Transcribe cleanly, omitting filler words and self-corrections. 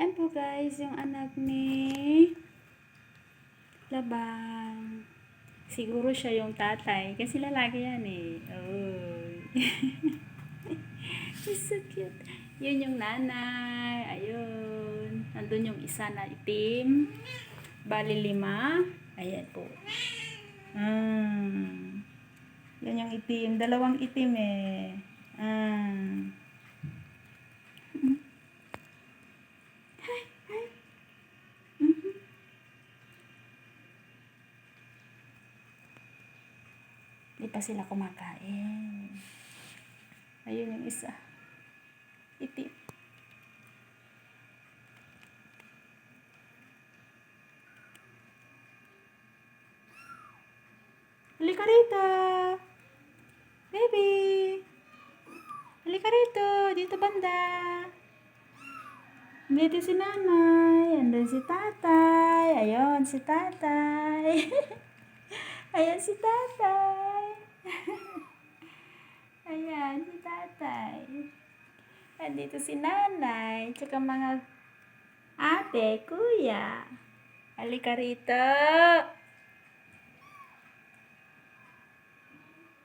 Yan po guys, yung anak ni Labang. Siguro siya yung tatay. Kasi lalaki yan eh. Oh. He's so cute. Yun yung nanay. Ayun. Nandun yung isa na itim. Bali 5. Ayan po. Yan yung itim. Dalawang itim eh. Di pa sila kumakain. Ayun yung isa. Itim. Halika rito. Baby. Halika rito. Dito banda. Dito si nanay. Andun si tatay. Ayun si tatay. Ayan si tatay. Ayan si tatay. Andito si nanay. Tsaka mga ate, kuya. Halika rito.